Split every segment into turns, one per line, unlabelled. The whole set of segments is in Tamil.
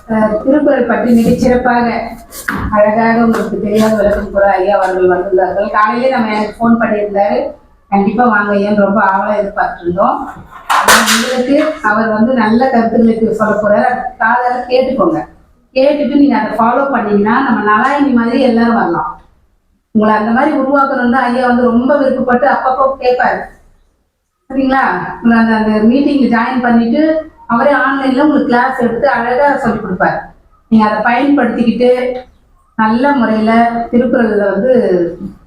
திருக்குறள் பற்றி மிகச்சிறப்பாக அழகாக உங்களுக்கு தெரியாத விளக்கம் கூற ஐயா அவர்கள் வந்துள்ளார்கள். காலையிலே நம்ம எனக்கு ஃபோன் பண்ணியிருந்தாரு, கண்டிப்பா வாங்க ஐயான்னு ரொம்ப ஆவலாக எதிர்பார்த்துருந்தோம். உங்களுக்கு அவர் நல்ல கருத்துக்களுக்கு சொல்ல போறாரு, காதால கேட்டுக்கோங்க. கேட்டுட்டு நீங்க அதை ஃபாலோ பண்ணீங்கன்னா நம்ம நலாயினி மாதிரி எல்லாரும் வரலாம். உங்களை அந்த மாதிரி உருவாக்கணும் தான் ஐயா ரொம்ப விருப்பப்பட்டு அப்பப்போ கேட்பாரு. சரிங்களா? உங்களை அந்த மீட்டிங்ல ஜாயின் பண்ணிட்டு அவரே ஆன்லைன்ல உங்களுக்கு கிளாஸ் எடுத்து அழகா சொல்லி கொடுப்பாரு. நீங்க அதை பயன்படுத்திக்கிட்டு நல்ல முறையில திருக்குறள்ல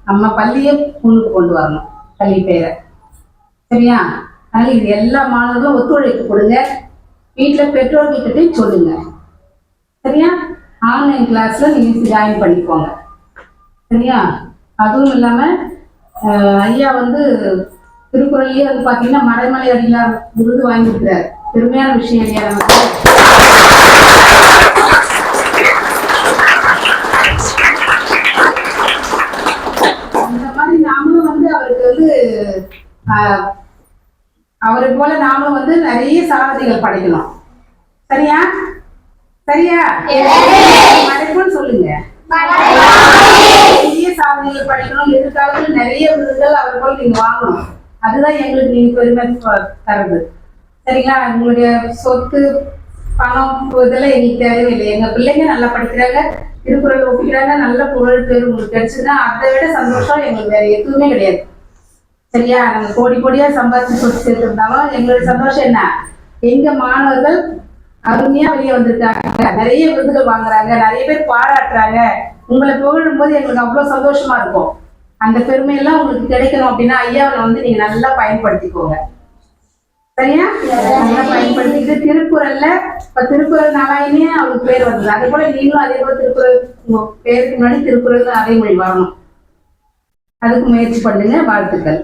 நம்ம பள்ளியை முன்னுக்கு கொண்டு வரணும், பள்ளி பேரை. சரியா? அதனால இது எல்லா மாணவர்களும் ஒத்துழைப்பு கொடுங்க. வீட்டுல பெற்றோர்கிட்டையும் சொல்லுங்க. சரியா? ஆன்லைன் கிளாஸ்ல நீங்க ஜாயின் பண்ணிக்கோங்க. சரியா? அதுவும் இல்லாம ஐயா திருக்குறள்லயே பாத்தீங்கன்னா மறைமலை அடிகளார் விருது வாங்கியிருக்கிறார். பெருமையான விஷயம் இல்லையா நமக்கு? இந்த மாதிரி நாமளும் அவருக்கு அவரை போல நாமளும் நிறைய சாதனைகள் படைக்கணும். சரியா? சரியா? படைப்புன்னு சொல்லுங்க. நிறைய சாதனைகள் படிக்கணும். எதிர்காலத்தில் நிறைய விருதுகள் அவர் போல நீங்க வாங்கணும். அதுதான் எங்களுக்கு நீங்க பெருமை தருது. சரிங்களா? உங்களுடைய சொத்து பணம் இதெல்லாம் எங்களுக்கு தேவையில்லை. எங்க பிள்ளைங்க நல்லா படிக்கிறாங்க, திருக்குறள் ஒப்பிக்கிறாங்க, நல்ல புகழ் பேர் உங்களுக்கு கிடைச்சதுன்னா அதை விட சந்தோஷம் எங்களுக்கு வேற எதுவுமே கிடையாது. சரியா? நாங்க கோடி கோடியா சம்பாதிச்சு சொத்து சேர்த்திருந்தாலும் எங்களுடைய சந்தோஷம் என்ன? எங்க மாணவர்கள் அருமையா வெளியே வந்திருக்காங்க, நிறைய விருதுகள் வாங்குறாங்க, நிறைய பேர் பாராட்டுறாங்க. உங்களை புகழும் போது எங்களுக்கு அவ்வளவு சந்தோஷமா இருக்கும். அந்த பெருமையெல்லாம் உங்களுக்கு கிடைக்கணும் அப்படின்னா ஐயாவை நீங்க நல்லா பயன்படுத்திக்கோங்க. சரியா? நல்லா பயன்படுத்திக்கிட்டு திருக்குறள்ல இப்ப திருக்குறள் நாளாயினே அவருக்கு பேர் வந்தது. அதே போல நீங்களும் அதே போல திருக்குறள் உங்க பேருக்கு முன்னாடி திருக்குறள் அதே மொழி வரணும். அதுக்கு முயற்சி பண்ணுங்க. வாழ்த்துக்கள்.